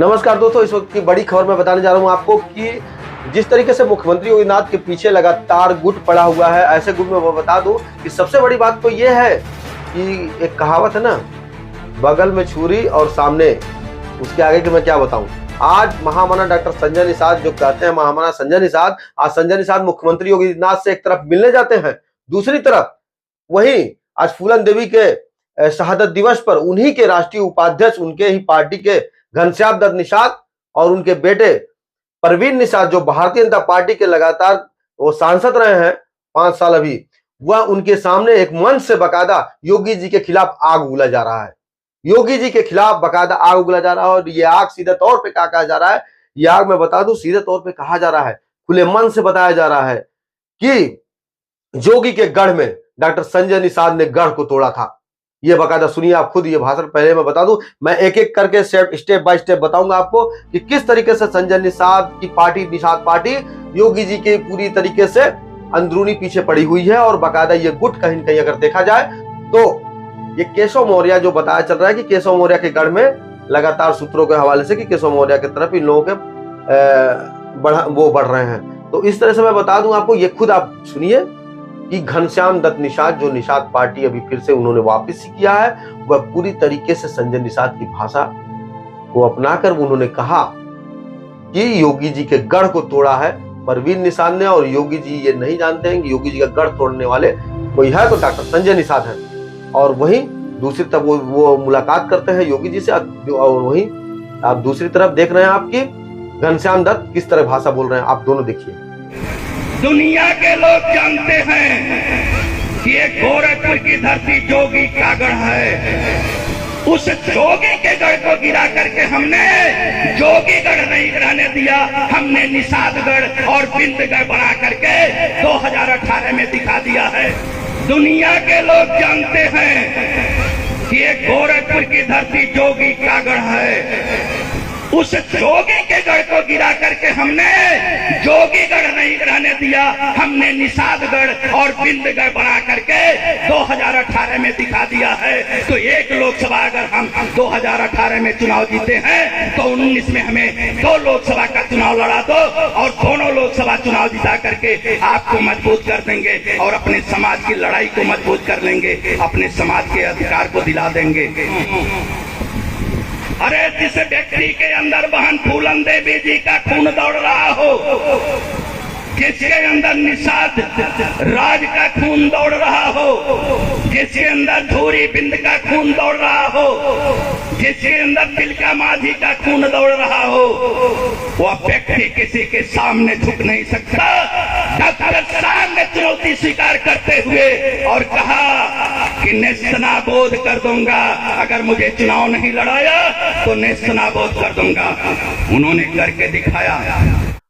नमस्कार दोस्तों, इस वक्त की बड़ी खबर मैं बताने जा रहा हूं आपको कि जिस तरीके से मुख्यमंत्री योगीनाथ के पीछे लगातार गुट पड़ा हुआ है, ऐसे गुट में मैं बता दूं कि सबसे बड़ी बात तो ये है कि एक कहावत है ना, बगल में छुरी और सामने, उसके आगे कि मैं क्या बताऊं। आज महामना डॉक्टर संजय निषाद जो कहते हैं महामना संजय निषाद, आज संजय निषाद मुख्यमंत्री योगीनाथ से एक तरफ मिलने जाते हैं, दूसरी तरफ वहीं आज फूलन देवी के शहादत दिवस पर उन्हीं के राष्ट्रीय उपाध्यक्ष, उनके ही पार्टी के घनश्याम दत्त निषाद और उनके बेटे परवीन निषाद, जो भारतीय जनता पार्टी के लगातार वो सांसद रहे हैं 5 साल अभी, वह उनके सामने एक मंच से बकायदा योगी जी के खिलाफ आग उगला जा रहा है। योगी जी के खिलाफ बकायदा आग उगला जा रहा है और ये आग सीधे तौर पे क्या कहा जा रहा है, ये आग मैं बता दूं सीधे तौर पे कहा जा रहा है, खुले मन से बताया जा रहा है कि जोगी के गढ़ में डॉक्टर संजय निषाद ने गढ़ को तोड़ा था। ये बकायदा सुनिए आप खुद, ये भाषण पहले मैं बता दूं, मैं एक एक करके स्टेप बाय स्टेप बताऊंगा आपको कि किस तरीके से संजय निषाद की पार्टी, निषाद पार्टी योगी जी के पूरी तरीके से अंदरूनी पीछे पड़ी हुई है। और बकायदा ये गुट कहीं न कहीं अगर देखा जाए तो ये केशव मौर्य जो बताया चल रहा है कि केशव मौर्य के गढ़ में लगातार सूत्रों के हवाले से कि केशव मौर्य की तरफ इन लोगों के बढ़ रहे हैं। तो इस तरह से मैं बता दूं आपको, ये खुद आप सुनिए कि घनश्याम दत्त निषाद, जो निषाद पार्टी अभी फिर से उन्होंने वापस किया है, वह पूरी तरीके से संजय निषाद की भाषा को अपनाकर उन्होंने कहा कि योगी जी के गढ़ को तोड़ा है परवीन निषाद ने। और योगी जी ये नहीं जानते हैं कि योगी जी का गढ़ तोड़ने वाले कोई है तो डॉक्टर संजय निषाद है। और वहीं दूसरी तरफ वो मुलाकात करते हैं योगी जी से, और वहीं आप दूसरी तरफ देख रहे हैं आपकी घनश्याम दत्त किस तरह भाषा बोल रहे हैं, आप दोनों देखिए। दुनिया के लोग जानते हैं कि ये गोरखपुर की धरती जोगी का गढ़ है। उस जोगी के गढ़ को गिरा करके हमने जोगी गढ़ नहीं गिराने दिया, हमने निषादगढ़ और बिंदगढ़ बना करके 2018 में दिखा दिया है। दुनिया के लोग जानते हैं कि ये गोरखपुर की धरती जोगी का गढ़ है। उस जोगी के गढ़ को गिरा करके हमने जोगीगढ़ नहीं गिराने दिया, हमने निषादगढ़ और बिंदगढ़ बना करके 2018 में दिखा दिया है। तो एक लोकसभा अगर हम 2018 में चुनाव जीते हैं तो 19 में हमें 2 लोकसभा का चुनाव लड़ा दो और दोनों लोकसभा चुनाव जिता करके आपको मजबूत कर देंगे और अपने समाज की लड़ाई को मजबूत कर लेंगे, अपने समाज के अधिकार को दिला देंगे। अरे जिस व्यक्ति के अंदर बहन फूलन देवी जी का खून दौड़ रहा हो, जिसके अंदर निषाद राज का खून दौड़ रहा हो, जिसके अंदर धूरी बिंद का खून दौड़ रहा हो, जिसके अंदर तिलका माझी का खून दौड़ रहा हो, वह व्यक्ति किसी के सामने झुक नहीं सकता। डॉक्टर साहब ने चुनौती स्वीकार करते हुए और कहा कि नेस्तनाबूद कर दूंगा, अगर मुझे चुनाव नहीं लड़ाया तो नेस्तनाबूद कर दूंगा। उन्होंने करके दिखाया।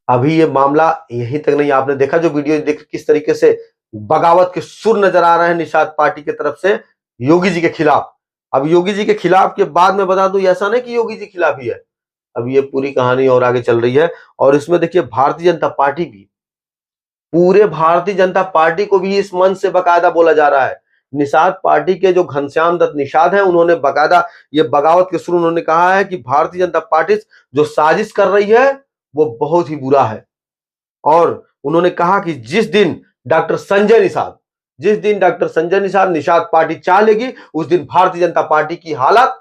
अभी ये मामला यहीं तक नहीं, आपने देखा जो वीडियो देख किस तरीके से बगावत के सुर नजर आ रहे हैं निषाद पार्टी की तरफ से योगी जी के खिलाफ। अब योगी जी के खिलाफ के बाद में बता दूं, ऐसा नहीं कि योगी जी खिलाफ ही है, अब ये पूरी कहानी और आगे चल रही है। और इसमें देखिए भारतीय जनता पार्टी भी, पूरे भारतीय जनता पार्टी को भी इस मंच से बकायदा बोला जा रहा है। निषाद पार्टी के जो घनश्याम दत्त निषाद हैं, उन्होंने बकायदा ये बगावत के सुर उन्होंने कहा है कि भारतीय जनता पार्टी जो साजिश कर रही है वो बहुत ही बुरा है। और उन्होंने कहा कि जिस दिन डॉक्टर संजय निषाद निषाद पार्टी चाह लेगी, उस दिन भारतीय जनता पार्टी की हालत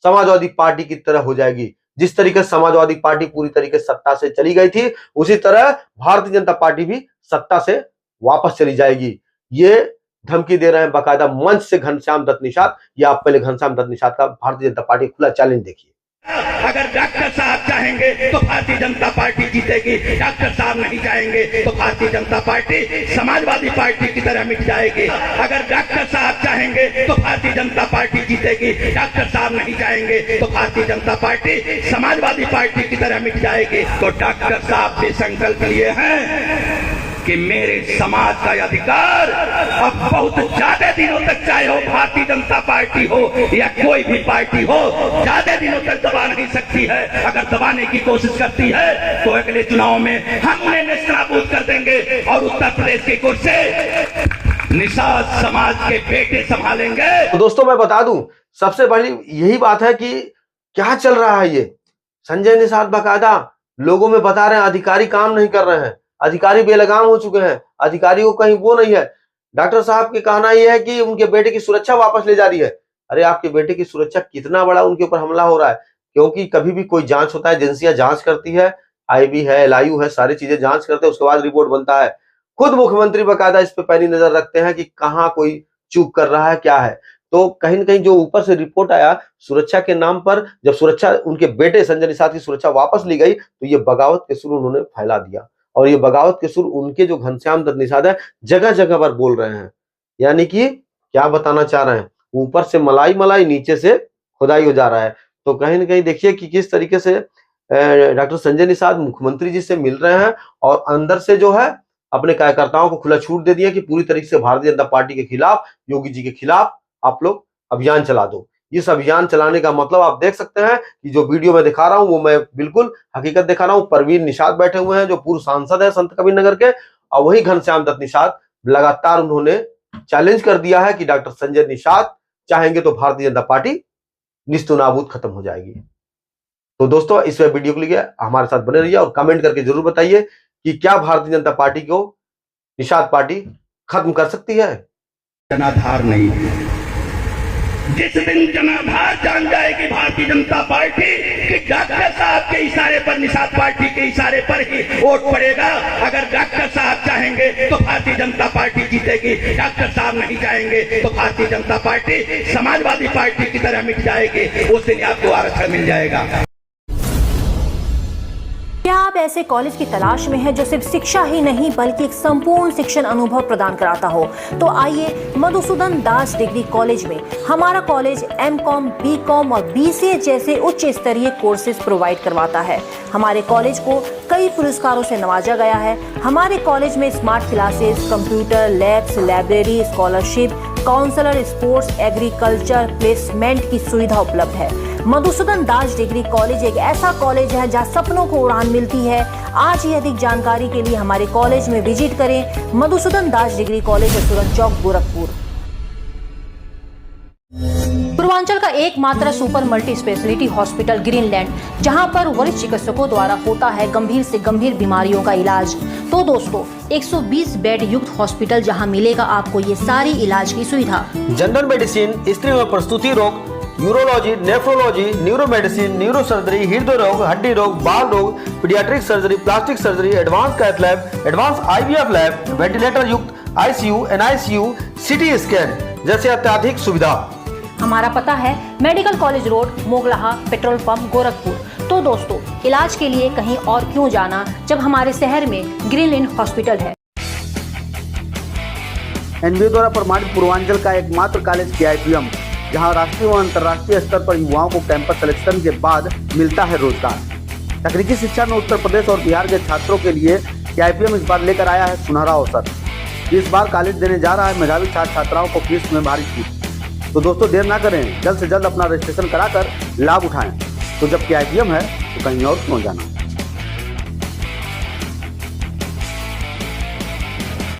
समाजवादी पार्टी की तरह हो जाएगी। जिस तरीके से समाजवादी पार्टी पूरी तरीके से सत्ता से चली गई थी, उसी तरह भारतीय जनता पार्टी भी सत्ता से वापस चली जाएगी। ये धमकी दे रहे हैं बकायदा मंच से घनश्याम दत्त निषाद। ये आप पहले घनश्याम दत्त निषाद का भारतीय जनता पार्टी खुला चैलेंज देखिए। अगर डॉक्टर साहब चाहेंगे तो भारतीय जनता पार्टी जीतेगी, डॉक्टर साहब नहीं चाहेंगे तो भारतीय जनता पार्टी समाजवादी पार्टी की तरह मिट जाएगी। अगर डॉक्टर साहब चाहेंगे तो भारतीय जनता पार्टी जीतेगी, डॉक्टर साहब नहीं चाहेंगे तो भारतीय जनता पार्टी समाजवादी पार्टी की तरह मिट जाएगी। तो डॉक्टर साहब भी संकल्प लिए हैं कि मेरे समाज का अधिकार अब बहुत ज्यादा दिनों तक, चाहे हो भारतीय जनता पार्टी हो या कोई भी पार्टी हो, ज्यादा दिनों तक दबा नहीं सकती है। अगर दबाने की कोशिश करती है तो अगले चुनाव में हम उन्हें नेस्तनाबूद कर देंगे और उत्तर प्रदेश की कुर्सी निषाद समाज के बेटे संभालेंगे। तो दोस्तों मैं बता दूं, सबसे बड़ी यही बात है कि क्या चल रहा है ये संजय निषाद बाकायदा लोगों में बता रहे हैं अधिकारी काम नहीं कर रहे हैं, अधिकारी बेलगाम हो चुके हैं, अधिकारियों को कहीं वो नहीं है। डॉक्टर साहब की कहना यह है कि उनके बेटे की सुरक्षा वापस ले जा रही है। अरे आपके बेटे की सुरक्षा कितना बड़ा उनके ऊपर हमला हो रहा है, क्योंकि कभी भी कोई जांच होता है, एजेंसियां जांच करती है, आईबी है, एलआईयू है, सारी चीजें जांच करते हैं, उसके बाद रिपोर्ट बनता है। खुद मुख्यमंत्री बाकायदा इस पे पैनी नजर रखते हैं कि कहाँ कोई चूक कर रहा है, क्या है। तो कहीं न कहीं जो ऊपर से रिपोर्ट आया सुरक्षा के नाम पर, जब सुरक्षा उनके बेटे संजय निषाद की सुरक्षा वापस ली गई तो ये बगावत के सुर उन्होंने फैला दिया। और ये बगावत के सुर उनके जो घनश्याम दत्त निषाद है जगह जगह पर बोल रहे हैं। यानी कि क्या बताना चाह रहे हैं, ऊपर से मलाई मलाई, नीचे से खुदाई हो जा रहा है। तो कहीं ना कहीं देखिए कि किस तरीके से डॉक्टर संजय निषाद मुख्यमंत्री जी से मिल रहे हैं और अंदर से जो है अपने कार्यकर्ताओं को खुला छूट दे दिया कि पूरी तरीके से भारतीय जनता पार्टी के खिलाफ, योगी जी के खिलाफ आप लोग अभियान चला दो। इस अभियान चलाने का मतलब आप देख सकते हैं कि जो वीडियो में दिखा रहा हूं वो मैं बिल्कुल हकीकत दिखा रहा हूं। परवीन निषाद बैठे हुए हैं जो पूर्व सांसद है संत कबीर नगर के, और वही घनश्याम दत्त निषाद लगातार उन्होंने चैलेंज कर दिया है कि डॉक्टर संजय निषाद चाहेंगे तो भारतीय जनता पार्टी निस्तो नाबूद खत्म हो जाएगी। तो दोस्तों इस वीडियो के लिए हमारे साथ बने रहिए और कमेंट करके जरूर बताइए कि क्या भारतीय जनता पार्टी को निषाद पार्टी खत्म कर सकती है। जनाधार नहीं है। जिस दिन जनाधार जान जाएगी भारतीय जनता पार्टी कि डॉक्टर साहब के इशारे पर, निषाद पार्टी के इशारे पर ही वोट पड़ेगा। अगर डॉक्टर साहब चाहेंगे तो भारतीय जनता पार्टी जीतेगी, डॉक्टर साहब नहीं चाहेंगे तो भारतीय जनता पार्टी समाजवादी पार्टी की तरह मिट जाएगी। उस दिन आपको आरक्षण मिल जाएगा। क्या आप ऐसे कॉलेज की तलाश में हैं जो सिर्फ शिक्षा ही नहीं बल्कि एक संपूर्ण शिक्षण अनुभव प्रदान कराता हो? तो आइए मधुसूदन दास डिग्री कॉलेज में। हमारा कॉलेज एमकॉम, बीकॉम और बीसीए जैसे उच्च स्तरीय कोर्सेज प्रोवाइड करवाता है। हमारे कॉलेज को कई पुरस्कारों से नवाजा गया है। हमारे कॉलेज में smart classes, computer labs, library, scholarship, counsellor, sports, agriculture, placement की सुविधा उपलब्ध है। मधुसूदन दास डिग्री कॉलेज एक ऐसा कॉलेज है जहां सपनों को उड़ान मिलती है। आज ही अधिक जानकारी के लिए हमारे कॉलेज में विजिट करें। मधुसूदन दास डिग्री कॉलेज, सुरन चौक, गोरखपुर। पूर्वांचल का एकमात्र super multi speciality hospital Greenland, जहां पर वरिष्ठ चिकित्सकों द्वारा होता है गंभीर से गंभीर बीमारियों का इलाज। तो दोस्तों 120 बेड युक्त हॉस्पिटल जहां मिलेगा आपको ये सारी इलाज की सुविधा। जनरल मेडिसिन, स्त्री और प्रसूति रोग, urology, nephrology, neuro medicine, neuro surgery, हृदय रोग, हड्डी रोग, बाल रोग, paediatric surgery, plastic surgery, advance cath lab, advance IVF lab, ventilator युक्त आईसीयू, एनआईसीयू, सिटी स्कैन जैसे अत्याधिक सुविधा। हमारा पता है medical college road, Moglaha, petrol pump, Gorakhpur. तो दोस्तों इलाज के लिए कहीं और क्यों जाना जब हमारे शहर में ग्रीनलैंड हॉस्पिटल है। एनबीए द्वारा प्रमाणित पूर्वांचल का एकमात्र कॉलेज केआईपीएम, जहां राष्ट्रीय व अंतर्राष्ट्रीय स्तर पर युवाओं को कैंपस सिलेक्शन के बाद मिलता है रोजगार। तकनीकी शिक्षा में उत्तर प्रदेश और बिहार के छात्रों के लिए केआईपीएम इस बार लेकर आया है सुनहरा अवसर। इस बार कॉलेज देने जा रहा है मेधावी छात्र छात्राओं को फीस में भारी छूट। तो दोस्तों देर ना करें, जल्द से जल्द अपना रजिस्ट्रेशन कराकर लाभ उठाएं। तो जब केआईपीएम है तो कहीं और क्यों जाना।